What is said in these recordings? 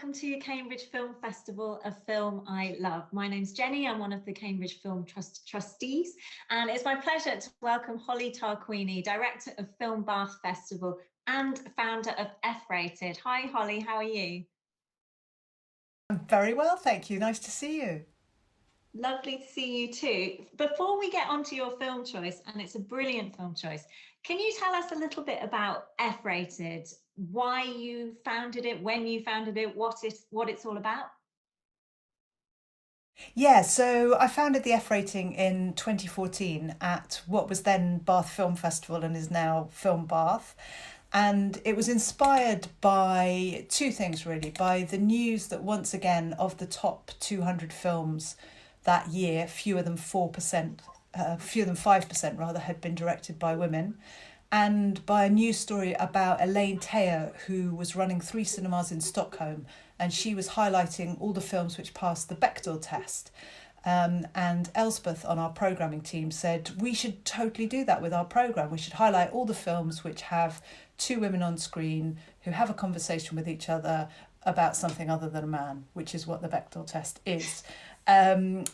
welcome to Cambridge Film Festival, a film I love. My name's Jenny, I'm one of the Cambridge Film Trustees, and it's my pleasure to welcome Holly Tarquini, Director of FilmBath Festival and founder of F-Rated. Hi Holly, how are you? I'm very well, thank you. Nice to see you. Lovely to see you too. Before we get onto your film choice, and it's a brilliant film choice, can you tell us a little bit about F-Rated, why you founded it, when you founded it, what it's all about? Yeah, so I founded the F Rating in 2014 at what was then Bath Film Festival and is now Film Bath. And it was inspired by two things really, by the news that once again of the top 200 films that year, fewer than 5% rather, had been directed by women, and by a news story about Elaine Teyer, who was running 3 cinemas in Stockholm, and she was highlighting all the films which passed the Bechdel test. And Elspeth on our programming team said, we should totally do that with our programme. We should highlight all the films which have 2 women on screen who have a conversation with each other about something other than a man, which is what the Bechdel test is. And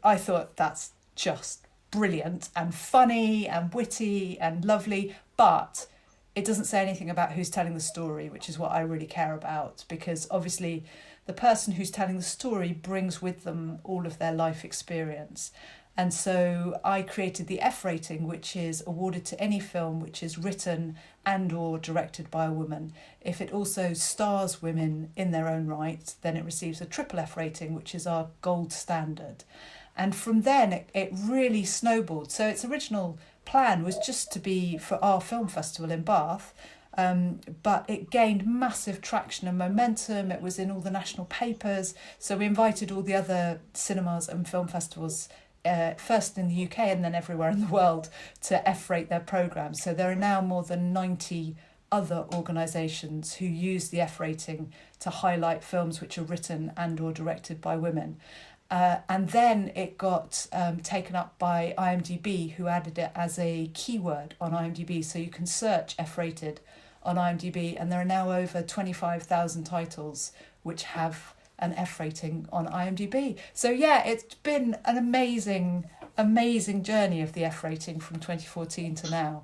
I thought that's just brilliant and funny and witty and lovely, but it doesn't say anything about who's telling the story, which is what I really care about, because obviously the person who's telling the story brings with them all of their life experience. And so I created the F rating, which is awarded to any film which is written and or directed by a woman. If it also stars women in their own right, then it receives a triple F rating, which is our gold standard. And from then it really snowballed. So its original plan was just to be for our film festival in Bath, but it gained massive traction and momentum. It was in all the national papers. So we invited all the other cinemas and film festivals, first in the UK and then everywhere in the world, to F-rate their programmes. So there are now more than 90 other organisations who use the F rating to highlight films which are written and or directed by women. And then it got taken up by IMDb, who added it as a keyword on IMDb. So you can search F-rated on IMDb, and there are now over 25,000 titles which have an F rating on IMDb. So yeah, it's been an amazing journey of the F rating from 2014 to now.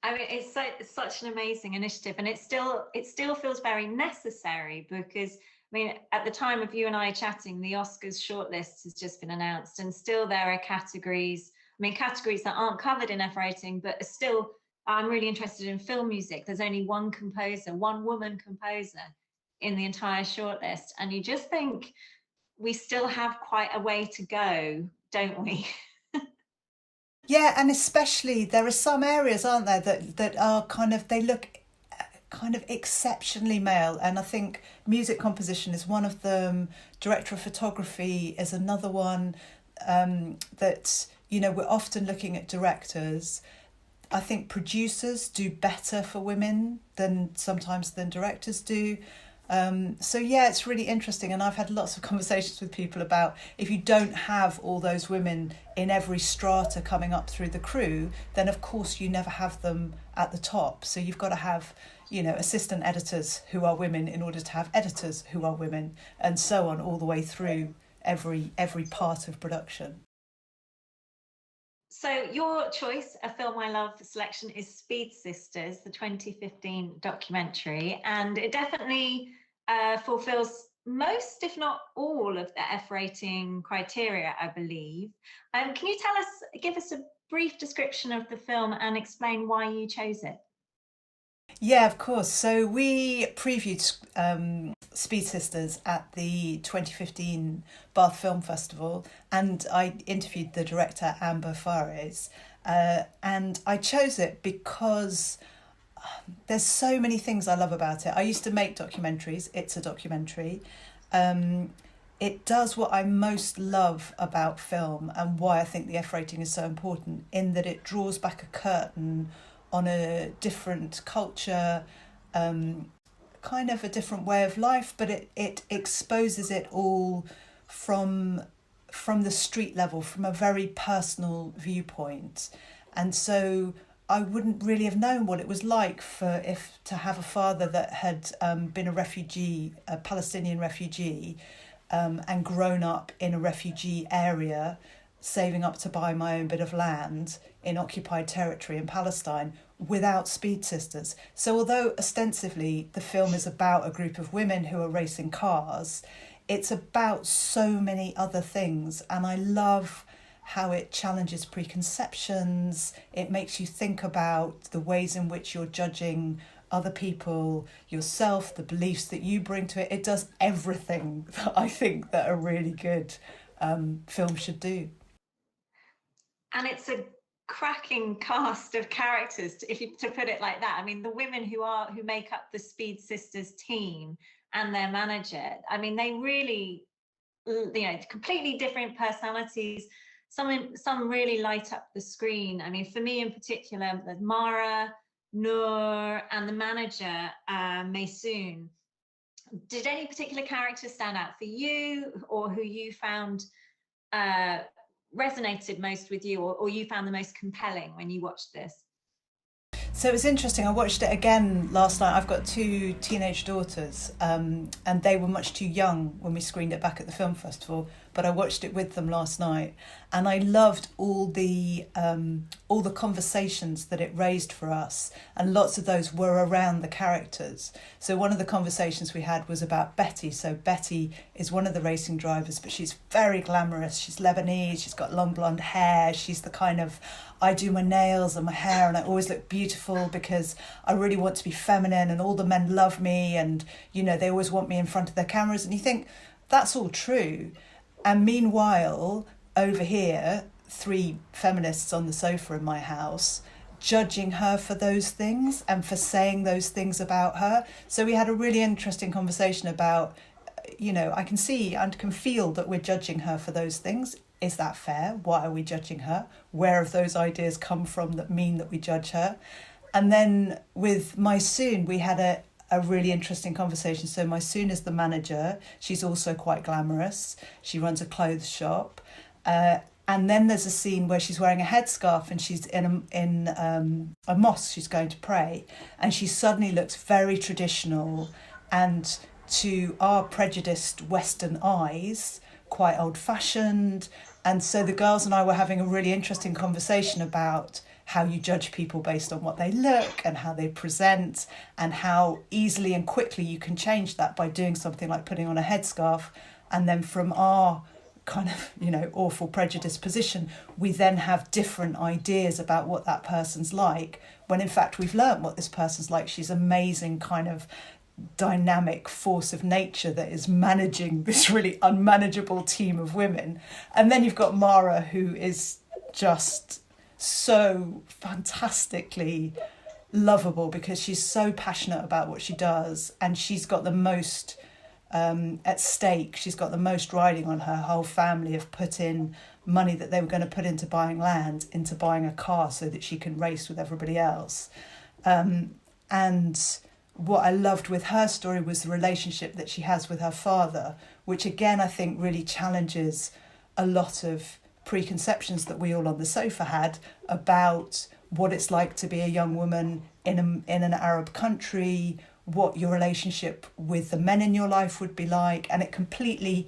I mean, it's such an amazing initiative, and it still feels very necessary because, I mean, at the time of you and I chatting, the Oscars shortlist has just been announced, and still there are categories. I mean, categories that aren't covered in F rating, but are still. I'm really interested in film music. There's only one composer, one woman composer, in the entire shortlist, and you just think we still have quite a way to go, don't we? Yeah, and especially there are some areas, aren't there, that are kind of, they look kind of exceptionally male, and I think music composition is one of them. Director of photography is another one. That, you know, we're often looking at directors. I think producers do better for women than sometimes than directors do. So yeah, it's really interesting, and I've had lots of conversations with people about, if you don't have all those women in every strata coming up through the crew, then of course you never have them at the top. So you've got to have, you know, assistant editors who are women in order to have editors who are women, and so on all the way through every part of production. So your choice, a film I love selection, is Speed Sisters, the 2015 documentary, and it definitely fulfills most, if not all, of the F rating criteria, I believe. Can you give us a brief description of the film and explain why you chose it? Yeah, of course. So we previewed Speed Sisters at the 2015 Bath Film Festival, and I interviewed the director Amber Fares, and I chose it because there's so many things I love about it. I used to make documentaries. It's a documentary. It does what I most love about film, and why I think the F rating is so important, in that it draws back a curtain on a different culture, kind of a different way of life, but it exposes it all from the street level, from a very personal viewpoint. And so I wouldn't really have known what it was like to have a father that had been a refugee, a Palestinian refugee, and grown up in a refugee area, saving up to buy my own bit of land in occupied territory in Palestine without Speed Sisters. So although ostensibly the film is about a group of women who are racing cars, it's about so many other things. And I love how it challenges preconceptions. It makes you think about the ways in which you're judging other people, yourself, the beliefs that you bring to it. It does everything that I think that a really good film should do. And it's a cracking cast of characters, to put it like that. I mean, the women who make up the Speed Sisters team and their manager, I mean, they really, completely different personalities. Some really light up the screen. I mean, for me in particular, there's Mara, Noor, and the manager, Maysoon. Did any particular character stand out for you, or who you found resonated most with you, or you found the most compelling when you watched this? So it's interesting. I watched it again last night. I've got two teenage daughters, and they were much too young when we screened it back at the film festival. But I watched it with them last night, and I loved all the conversations that it raised for us, and lots of those were around the characters. So one of the conversations we had was about Betty. So Betty is one of the racing drivers, but she's very glamorous. She's Lebanese. She's got long blonde hair. She's the kind of, I do my nails and my hair and I always look beautiful because I really want to be feminine, and all the men love me, and they always want me in front of their cameras. And you think that's all true. And meanwhile, over here, 3 feminists on the sofa in my house judging her for those things and for saying those things about her. So we had a really interesting conversation about, I can see and can feel that we're judging her for those things. Is that fair? Why are we judging her? Where have those ideas come from that mean that we judge her? And then with Maysoon, we had a really interesting conversation. So Maysoon is the manager. She's also quite glamorous. She runs a clothes shop. And then there's a scene where she's wearing a headscarf and she's in a mosque. She's going to pray. And she suddenly looks very traditional and, to our prejudiced Western eyes, quite old-fashioned. And so the girls and I were having a really interesting conversation about how you judge people based on what they look and how they present, and how easily and quickly you can change that by doing something like putting on a headscarf. And then from our kind of, awful prejudiced position, we then have different ideas about what that person's like, when in fact we've learned what this person's like. She's amazing, kind of dynamic force of nature that is managing this really unmanageable team of women. And then you've got Mara, who is just so fantastically lovable because she's so passionate about what she does, and she's got the most at stake. She's got the most riding on her. Whole family have put in money that they were going to put into buying land, into buying a car so that she can race with everybody else. And what I loved with her story was the relationship that she has with her father, which again I think really challenges a lot of preconceptions that we all on the sofa had about what it's like to be a young woman in an Arab country, what your relationship with the men in your life would be like. And it completely,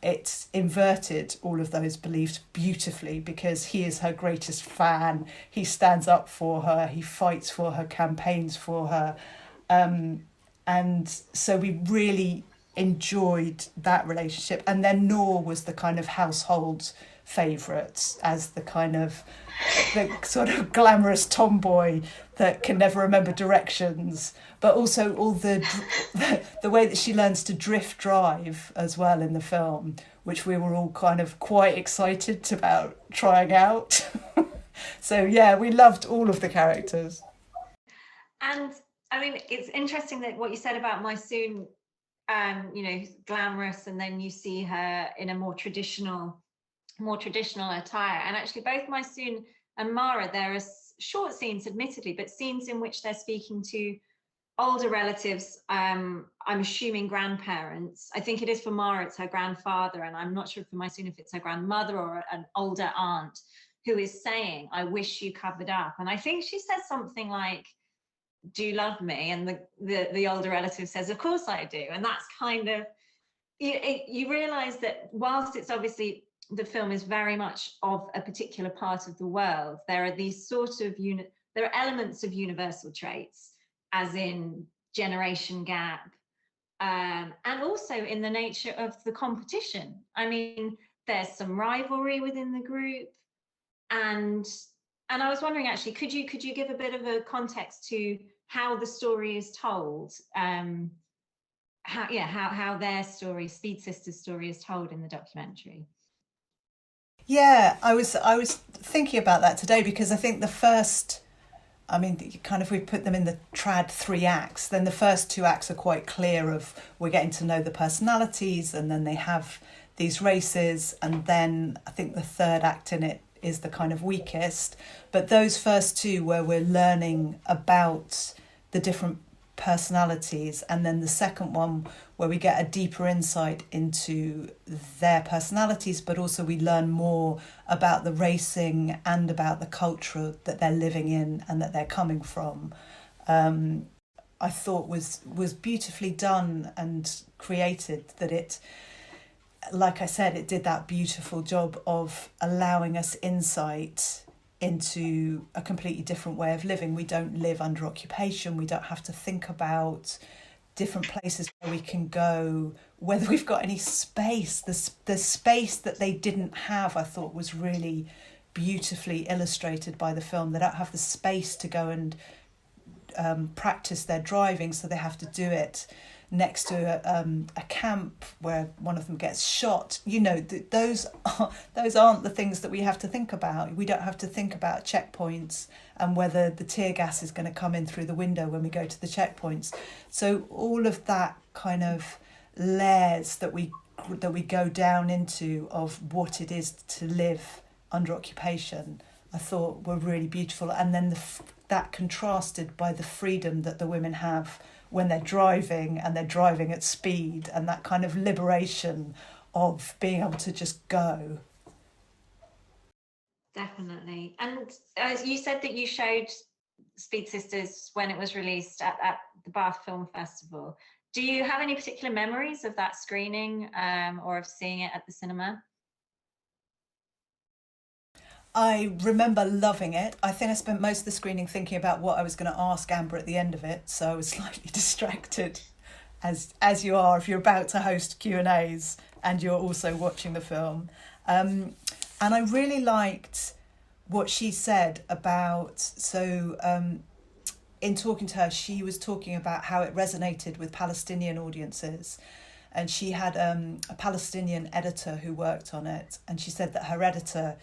it's inverted all of those beliefs beautifully, because he is her greatest fan. He stands up for her, he fights for her, campaigns for her. And so we really enjoyed that relationship. And then Noor was the kind of household favourite, as the sort of glamorous tomboy that can never remember directions, but also all the way that she learns to drift drive as well in the film, which we were all kind of quite excited about trying out. So yeah, we loved all of the characters. And I mean, it's interesting that what you said about Maysoon, glamorous, and then you see her in a more traditional attire. And actually both Maysoon and Mara, there are short scenes, admittedly, but scenes in which they're speaking to older relatives. I'm assuming grandparents. I think it is for Mara, it's her grandfather, and I'm not sure for Maysoon if it's her grandmother or an older aunt who is saying, I wish you covered up. And I think she says something like, do you love me? And the older relative says, of course I do. And that's kind of, you realize that whilst it's obviously, the film is very much of a particular part of the world, there are these sort of there are elements of universal traits, as in generation gap, and also in the nature of the competition. I mean, there's some rivalry within the group, and I was wondering, actually, could you give a bit of a context to how the story is told, how their story, Speed Sisters' story, is told in the documentary? Yeah, I was thinking about that today, because I think the first, I mean, kind of, we put them in the trad 3 acts, then the first 2 acts are quite clear of, we're getting to know the personalities, and then they have these races, and then I think the 3rd act in it is the kind of weakest. But those first 2, where we're learning about the different personalities, and then the second one where we get a deeper insight into their personalities, but also we learn more about the racing and about the culture that they're living in and that they're coming from, I thought was beautifully done and created. That it, like I said, it did that beautiful job of allowing us insight into a completely different way of living. We don't live under occupation. We don't have to think about different places where we can go, whether we've got any space. The space that they didn't have, I thought, was really beautifully illustrated by the film. They don't have the space to go and practice their driving, so they have to do it next to a camp where one of them gets shot. You know, those aren't the things that we have to think about. We don't have to think about checkpoints and whether the tear gas is going to come in through the window when we go to the checkpoints. So all of that kind of layers that we go down into of what it is to live under occupation, I thought were really beautiful. And then that contrasted by the freedom that the women have when they're driving, and they're driving at speed, and that kind of liberation of being able to just go. Definitely. And you said that you showed Speed Sisters when it was released at the Bath Film Festival. Do you have any particular memories of that screening, or of seeing it at the cinema? I remember loving it. I think I spent most of the screening thinking about what I was going to ask Amber at the end of it, so I was slightly distracted, as you are if you're about to host Q&As and you're also watching the film. And I really liked what she said about, in talking to her, she was talking about how it resonated with Palestinian audiences. And she had a Palestinian editor who worked on it, and she said that her editor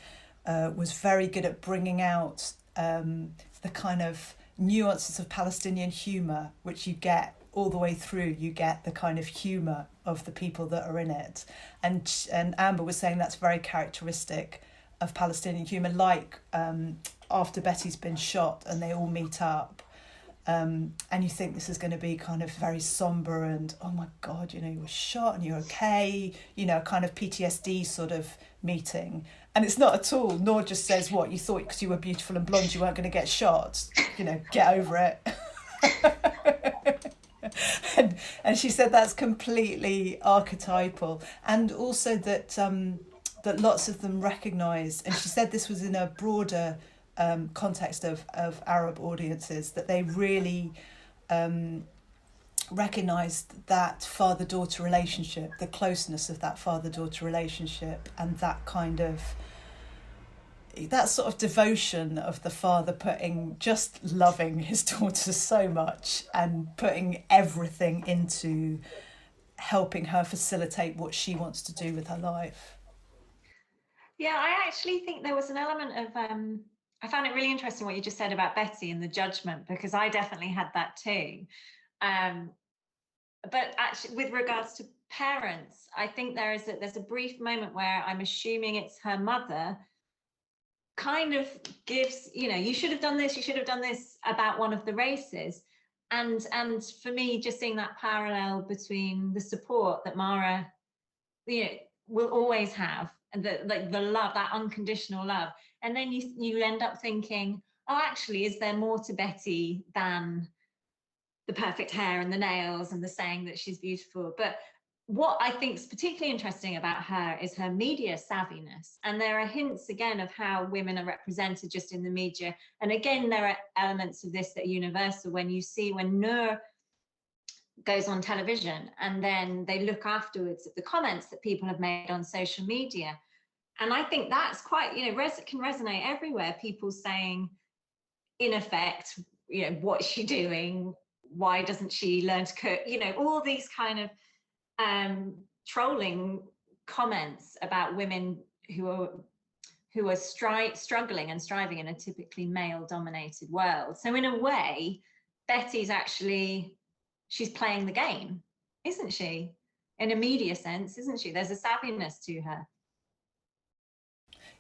was very good at bringing out the kind of nuances of Palestinian humour, which you get all the way through. You get the kind of humour of the people that are in it. And Amber was saying that's very characteristic of Palestinian humour, like after Betty's been shot and they all meet up. And you think this is going to be kind of very sombre and, oh my God, you know, you were shot and you're okay, you know, kind of PTSD sort of meeting. And it's not at all. Nor just says, what, you thought because you were beautiful and blonde you weren't going to get shot, you know, get over it. and she said that's completely archetypal. And also that that lots of them recognise, and she said this was in a broader context of Arab audiences, that they really recognised that father-daughter relationship, the closeness of that father-daughter relationship, and that kind of, that sort of devotion of the father just loving his daughter so much and putting everything into helping her facilitate what she wants to do with her life. Yeah, I actually think there was an element of I found it really interesting what you just said about Betty and the judgment, because I definitely had that too. But actually, with regards to parents, I think there's a brief moment where I'm assuming it's her mother kind of gives, you know, you should have done this about one of the races. And for me, just seeing that parallel between the support that Mara, you know, will always have the love, that unconditional love. And then you end up thinking, oh, actually, is there more to Betty than the perfect hair and the nails and the saying that she's beautiful? But what I think is particularly interesting about her is her media savviness. And there are hints again of how women are represented just in the media. And again, there are elements of this that are universal. When you see when Noor goes on television and then they look afterwards at the comments that people have made on social media. And I think that's quite, you know, can resonate everywhere. People saying, in effect, you know, what's she doing? Why doesn't she learn to cook? You know, all these kind of trolling comments about women who are struggling and striving in a typically male-dominated world. So in a way, Betty's actually, she's playing the game, isn't she? In a media sense, isn't she? There's a savviness to her.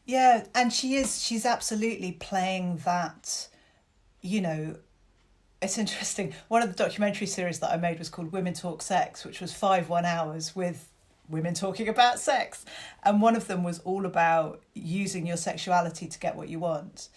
Yeah, and she's absolutely playing that, you know, it's interesting. One of the documentary series that I made was called Women Talk Sex, which was 5 1-hours with women talking about sex. And one of them was all about using your sexuality to get what you want.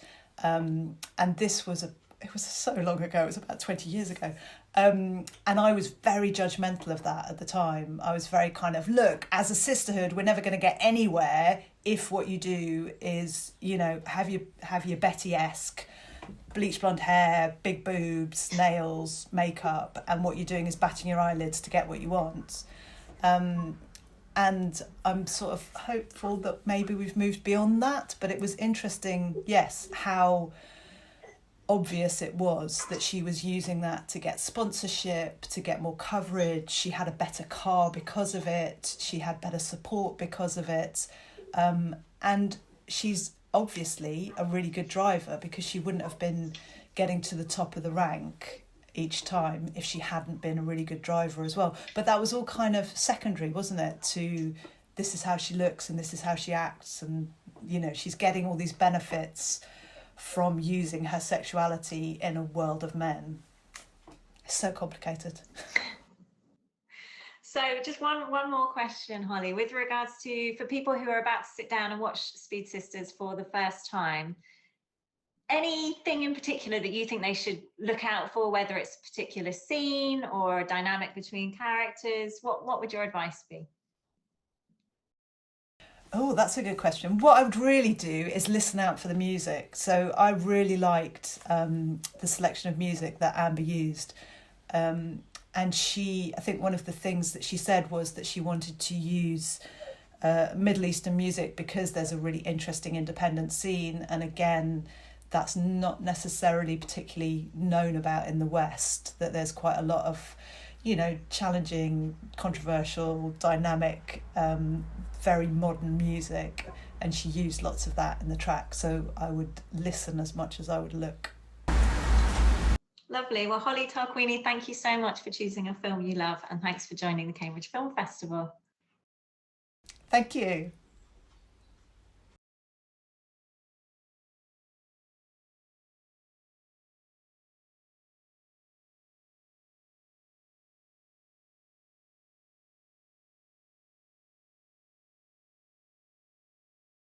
And this was it was so long ago, it was about 20 years ago. And I was very judgmental of that at the time. I was very kind of, look, as a sisterhood, we're never going to get anywhere if what you do is, you know, have your Betty-esque bleach blonde hair, big boobs, nails, makeup, and what you're doing is batting your eyelids to get what you want. And I'm sort of hopeful that maybe we've moved beyond that, but it was interesting, yes, how obvious it was that she was using that to get sponsorship, to get more coverage. She had a better car because of it. She had better support because of it. And she's obviously a really good driver, because she wouldn't have been getting to the top of the rank each time if she hadn't been a really good driver as well. But that was all kind of secondary, wasn't it, to this is how she looks and this is how she acts, and, you know, she's getting all these benefits from using her sexuality in a world of men. It's so complicated. So just one more question, Holly, with regards to, for people who are about to sit down and watch Speed Sisters for the first time, anything in particular that you think they should look out for, whether it's a particular scene or a dynamic between characters? What would your advice be? Oh, that's a good question. What I would really do is listen out for the music. So I really liked the selection of music that Amber used. And I think one of the things that she said was that she wanted to use Middle Eastern music because there's a really interesting independent scene. And again, that's not necessarily particularly known about in the West, that there's quite a lot of, you know, challenging, controversial, dynamic, very modern music, and she used lots of that in the track. So I would listen as much as I would look. Lovely. Well, Holly Tarquini, thank you so much for choosing a film you love, and thanks for joining the Cambridge Film Festival. Thank you.